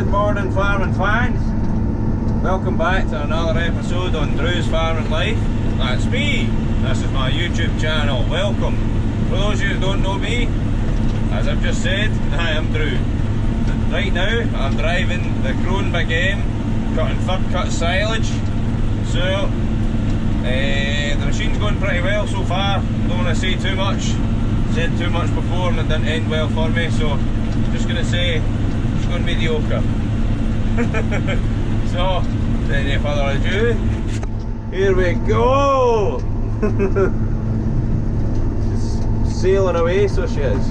Good morning, farming fans. Welcome back to another episode on Drew's Farming Life. That's me. This is my YouTube channel. Welcome. For those of you who don't know me, as I've just said, I am Drew. Right now, I'm driving the KRONE Big M, cutting third cut silage. So, the machine's going pretty well so far. Don't want to say too much. Said too much before and it didn't end well for me, so I'm just going to say it's going mediocre. So, without any further ado, here we go! She's sailing away, so she is.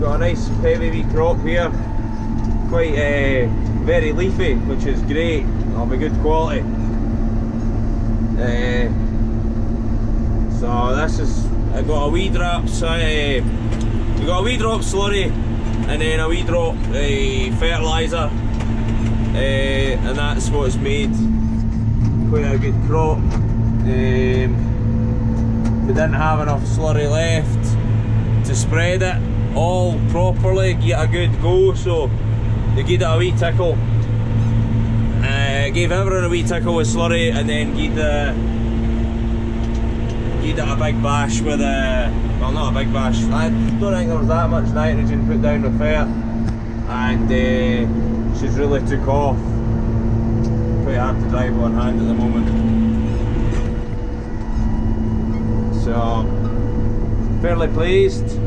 Got a nice heavy wee crop here, quite very leafy, which is great. It'll be good quality. So this is, I got a wee drop, we got a wee drop slurry and then a wee drop fertiliser, and that's what's made quite a good crop. We didn't have enough slurry left to spread it all properly, get a good go, so they gave it a wee tickle. Gave everyone a wee tickle with slurry and then gave it a big bash with well, not a big bash, I don't think there was that much nitrogen put down with fert, and she's really took off. Quite hard to drive one hand at the moment. So, fairly pleased.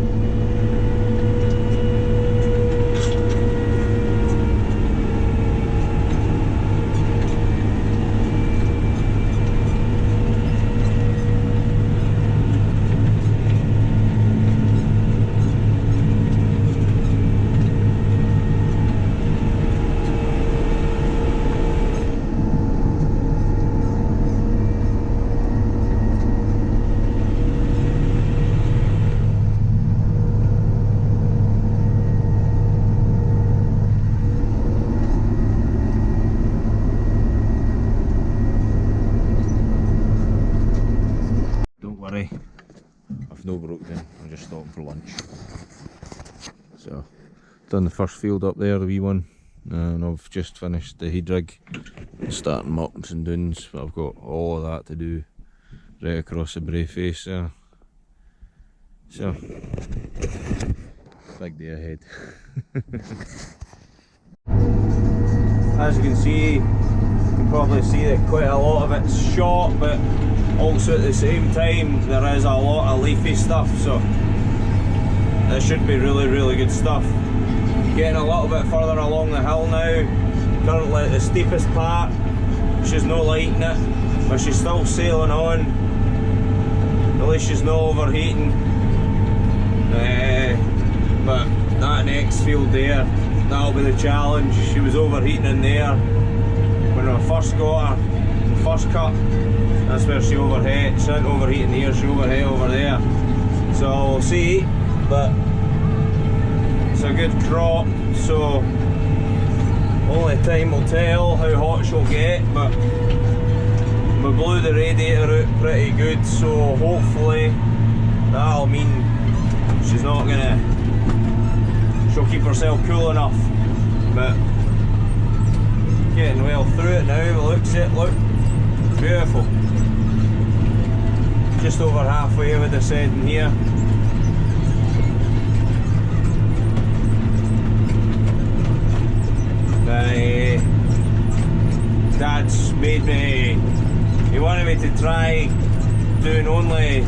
I've no broke down, I'm just stopping for lunch. So, done the first field up there, the wee one, and I've just finished the head rig, starting mops and dunes, but I've got all of that to do right across the brae face there. So, big day ahead. As you can see, you can probably see that quite a lot of it's short, but also at the same time there is a lot of leafy stuff, so it should be really good stuff. Getting a little bit further along the hill now, currently at the steepest part. She's not liking it, but she's still sailing on. At least she's not overheating. But that next field there, that'll be the challenge. She was overheating in there when I first got her, the first cut. That's where she overheat. She didn't overheat in here, she overheat over there. So we'll see, but it's a good crop, so only time will tell how hot she'll get, but we blew the radiator out pretty good, so hopefully that'll mean she's not gonna, she'll keep herself cool enough. But getting well through it now, it looks beautiful. Just over halfway with the setting here. Dad's made me, he wanted me to try doing only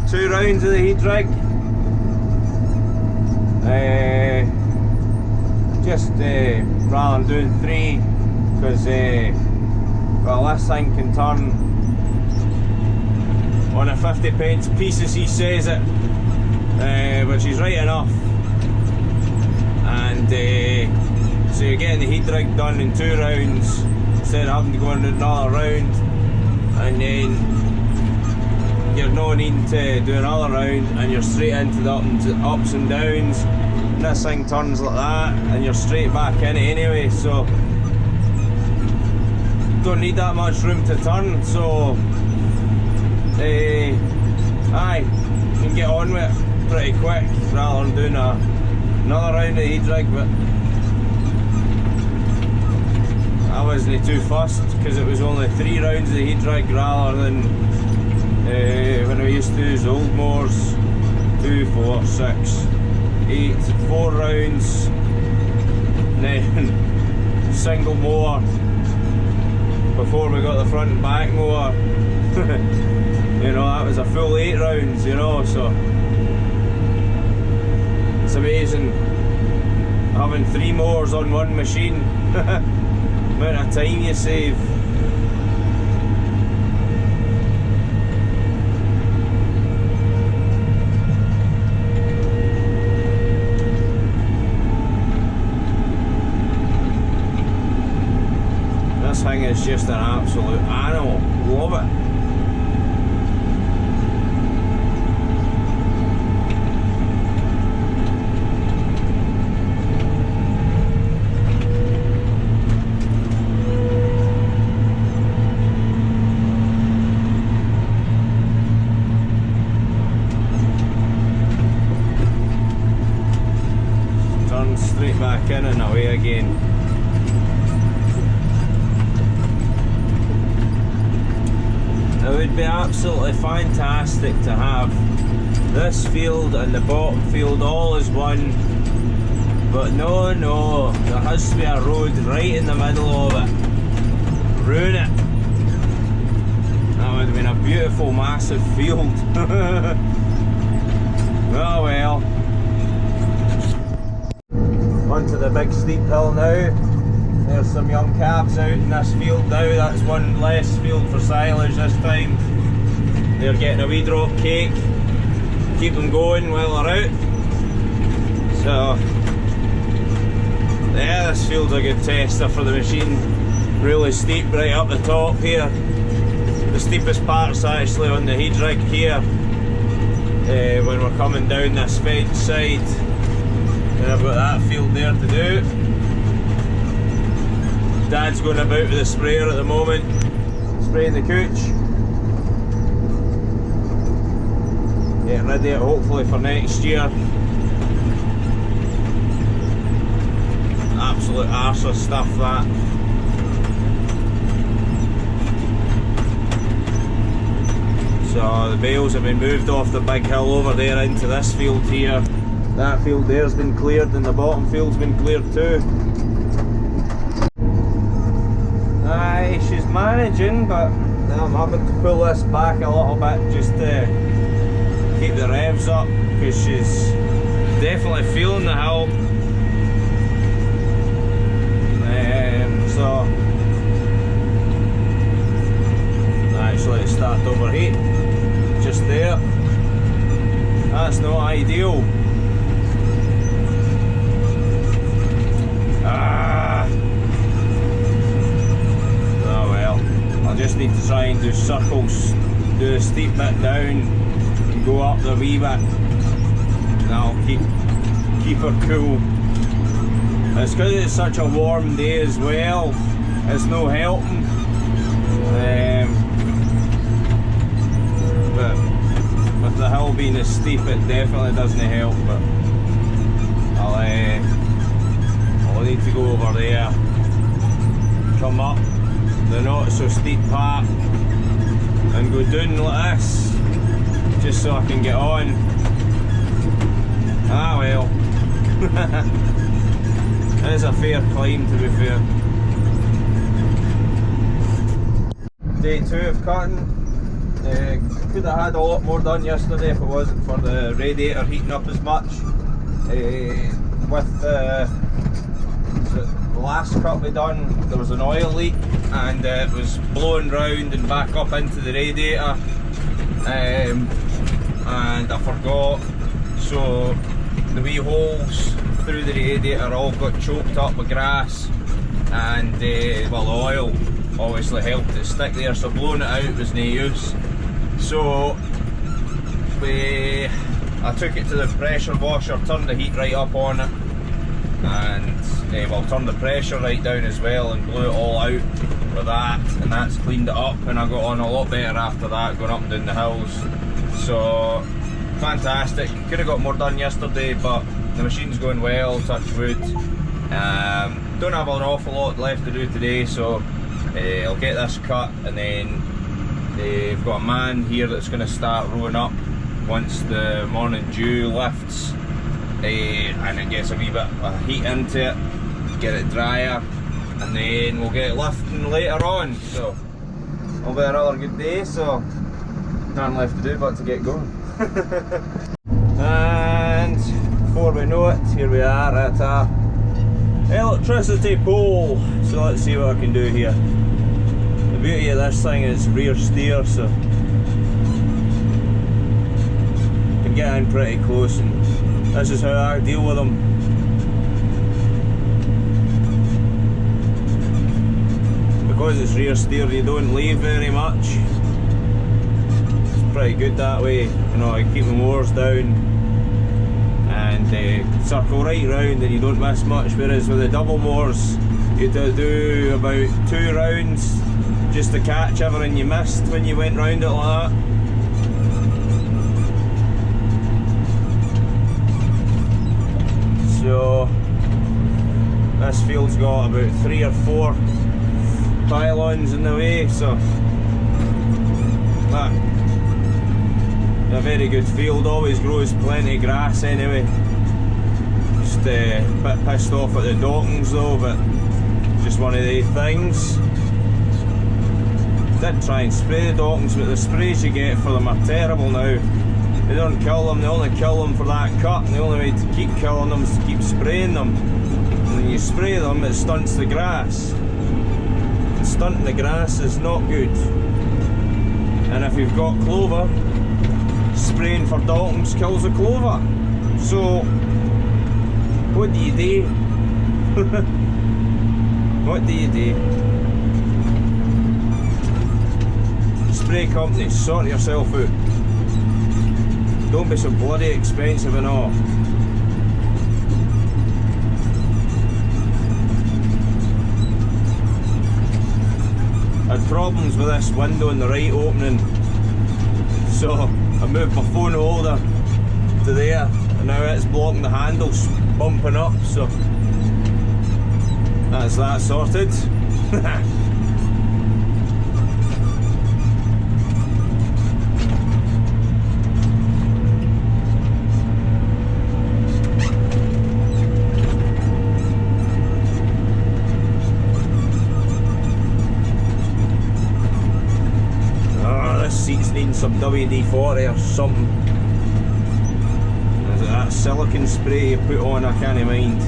2 rounds of the heat rig. Just rather than doing 3, because well, this thing can turn on a 50p piece as he says it, which is right enough. And so you're getting the heat rig done in 2 rounds instead of having to go into another round, and then you're not needing to do another round and you're straight into the ups and downs. And this thing turns like that and you're straight back in it anyway, so don't need that much room to turn. So aye, you can get on with it pretty quick rather than doing a Another round of heat drag, but I wasn't too fussed because it was only 3 rounds of heat drag rather than when I used to use old mowers. 2, 4, 6, 8, 4 rounds, then single mower before we got the front and back mower. You know, that was a full 8 rounds, you know, so it's amazing having 3 mowers on one machine. Amount of time you save. This thing is just an absolute animal. Love it. Turn straight back in and away again. It would be absolutely fantastic to have this field and the bottom field all as one, but no, there has to be a road right in the middle of it. Ruin it. That would have been a beautiful massive field. Oh well. Onto the big steep hill now. There's some young calves out in this field now. That's one less field for silage this time. They're getting a wee drop cake. Keep them going while they're out. So, yeah, this field's a good tester for the machine. Really steep right up the top here. The steepest part's actually on the heat drag here. When we're coming down this fence side. And I've got that field there to do. Dad's going about with the sprayer at the moment, spraying the cooch. Getting ready hopefully for next year. Absolute arse of stuff that. So the bales have been moved off the big hill over there into this field here. That field there's been cleared and the bottom field's been cleared too. Aye, she's managing, but I'm having to pull this back a little bit just to keep the revs up because she's definitely feeling the hill. So actually it started to overheat just there. That's not ideal. I just need to try and do circles, do the steep bit down and go up the wee bit. That'll keep her cool. It's because it's such a warm day as well, it's no helping. But with the hill being as steep, it definitely doesn't help. But I'll need to go over there, come up the not so steep part and go down like this just so I can get on. Ah well. It is a fair climb, to be fair. Day 2 of cutting. Could have had a lot more done yesterday if it wasn't for the radiator heating up as much. With the last cut we done, there was an oil leak and it was blowing round and back up into the radiator, and I forgot, so the wee holes through the radiator all got choked up with grass, and well, the oil obviously helped it stick there, so blowing it out was no use. So I took it to the pressure washer, turned the heat right up on it, and well, turned the pressure right down as well and blew it all out with that, and that's cleaned it up, and I got on a lot better after that, going up and down the hills. So fantastic. Could have got more done yesterday, but the machine's going well, touch wood. Don't have an awful lot left to do today, so I'll get this cut, and then they've got a man here that's going to start rowing up once the morning dew lifts, and it gets a wee bit of heat into it, get it drier, and then we'll get it lifting later on. So it'll be another good day, so nothing left to do but to get going. And before we know it, here we are at a electricity pole. So let's see what I can do here. The beauty of this thing is rear steer, so you can get in pretty close, and this is how I deal with them. Because it's rear steer, you don't leave very much. It's pretty good that way, you know, you keep the motors down and circle right round and you don't miss much, whereas with the double motors you had to do about 2 rounds just to catch everything you missed when you went round it like that. So this field's got about 3 or 4 pylons in the way, so a very good field, always grows plenty of grass anyway. Just a bit pissed off at the dockings though, but just one of the things. Did try and spray the dockings, but the sprays you get for them are terrible now. They don't kill them, they only kill them for that cut, and the only way to keep killing them is to keep spraying them. And when you spray them, it stunts the grass. And stunting the grass is not good. And if you've got clover, spraying for dockings kills the clover. So what do you do? What do you do? Spray companies, sort yourself out. Don't be so bloody expensive and all. I had problems with this window in the right opening, so I moved my phone holder to there, and now it's blocking the handles, bumping up, so that's that sorted. Seats needing some WD-40 or something. Is it that silicone spray you put on? I can't mind.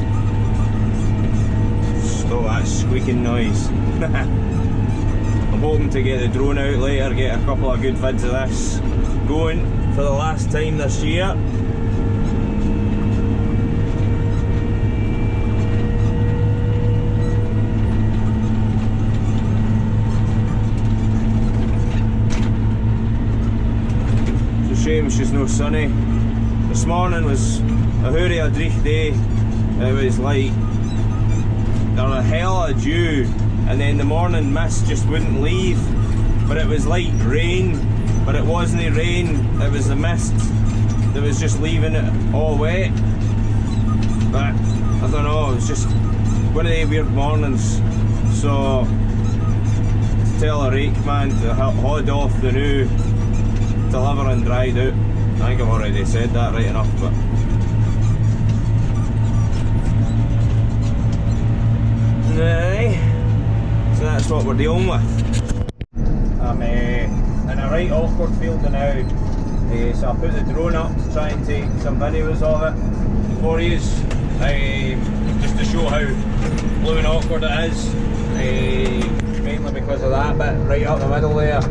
Stop that squeaking noise. I'm hoping to get the drone out later, get a couple of good vids of this going for the last time this year. Shame she's no sunny. This morning was a hoorie a dreich day. It was like there was a hell of dew, and then the morning mist just wouldn't leave. But it was like rain, but it wasn't rain, it was the mist that was just leaving it all wet. But I don't know, it was just one of the weird mornings. So to tell a rake man to hod off the new deliver and dried out. I think I've already said that right enough, but aye. So that's what we're dealing with. I'm in a right awkward field now, so I put the drone up to try and take some videos of it for you, just to show how blue and awkward it is, mainly because of that bit right up the middle there.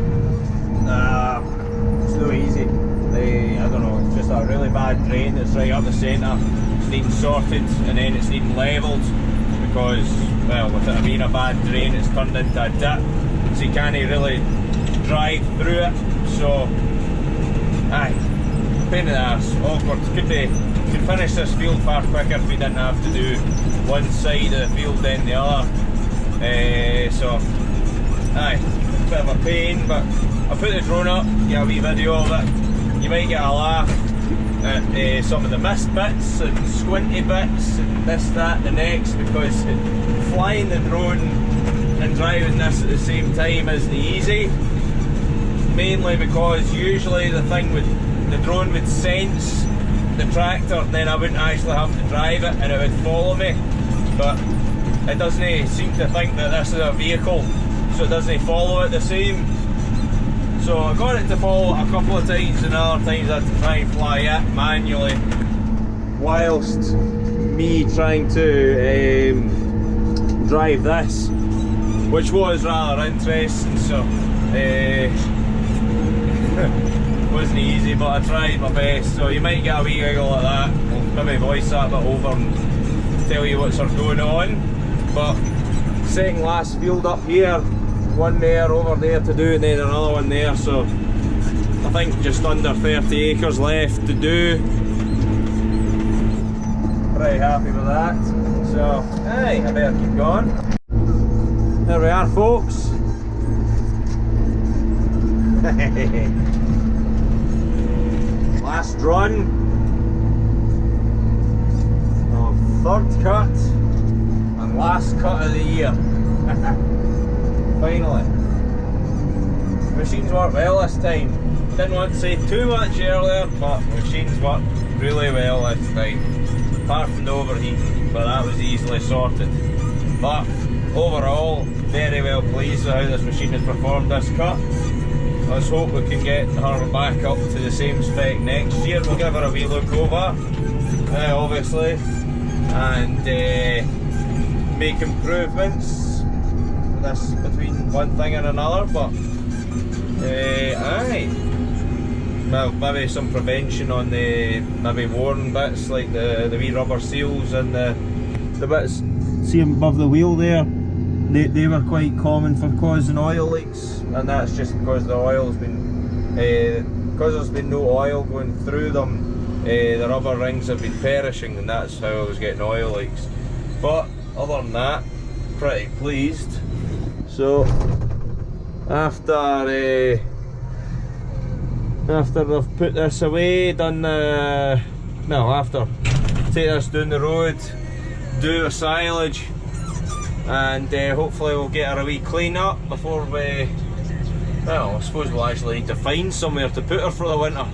No easy. I don't know, it's just a really bad drain that's right up the centre. It's needing sorted, and then it's needing levelled because, well, with it being a bad drain, it's turned into a dip, so you can't really drive through it. So, aye, pain in the arse, awkward. Could finish this field far quicker if we didn't have to do one side of the field then the other. So, aye, bit of a pain, but I put the drone up, get a wee video of it. You might get a laugh, at some of the missed bits and squinty bits and this, that, the next, because flying the drone and driving this at the same time isn't easy. Mainly because usually the thing with the drone would sense the tractor, then I wouldn't actually have to drive it and it would follow me. But it doesn't seem to think that this is a vehicle, so it doesn't follow it the same. So I got it to follow it a couple of times, and other times I had to try and fly it manually, whilst me trying to drive this, which was rather interesting. So wasn't easy, but I tried my best. So you might get a wee giggle like that. I'll maybe voice that a bit over and tell you what's going on. But second last field up here, one there, over there to do, and then another one there. So I think just under 30 acres left to do. Pretty happy with that. So hey, I better keep going. There we are, folks. Last run of third cut and last cut of the year. Finally. Machines worked well this time. Didn't want to say too much earlier, but machines worked really well this time. Apart from the overheating, but that was easily sorted. But overall, very well pleased with how this machine has performed this cut. Let's hope we can get her back up to the same spec next year. We'll give her a wee look over, obviously, and make improvements. This between one thing and another, but aye. Well, maybe some prevention on the maybe worn bits like the wee rubber seals and the bits. See them above the wheel there. They were quite common for causing oil leaks, and that's just because the oil's been because there's been no oil going through them. The rubber rings have been perishing, and that's how I was getting oil leaks. But other than that, pretty pleased. So after I've put this away, done after take this down the road, do a silage, and hopefully we'll get her a wee clean up before we, well, I suppose we'll actually need to find somewhere to put her for the winter.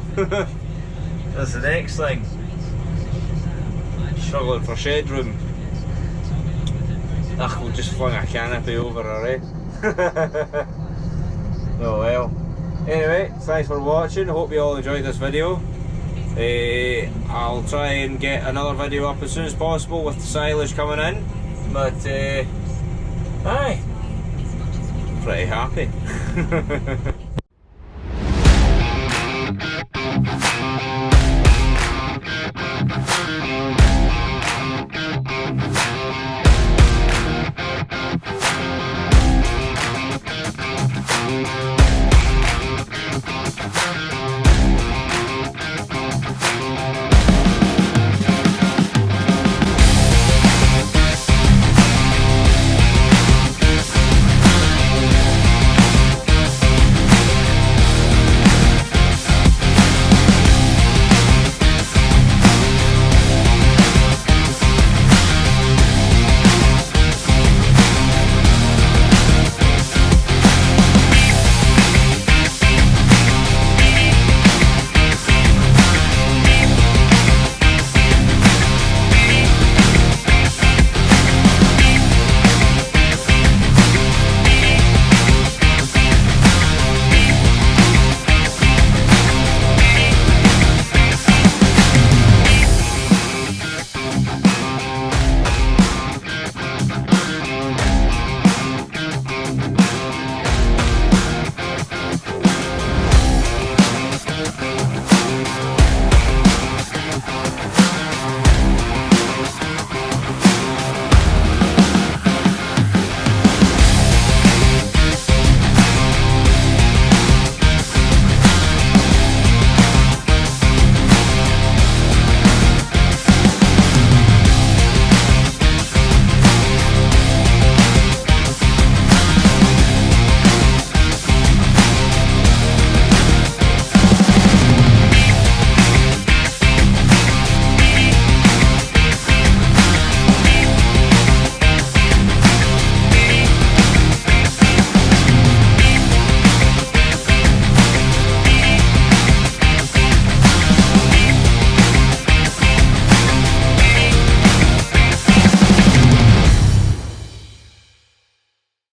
That's the next thing. Struggling for shed room. Ugh, we'll just fling a canopy over her, eh? Oh well. Anyway, thanks for watching. Hope you all enjoyed this video. I'll try and get another video up as soon as possible with the silage coming in. But aye, pretty happy.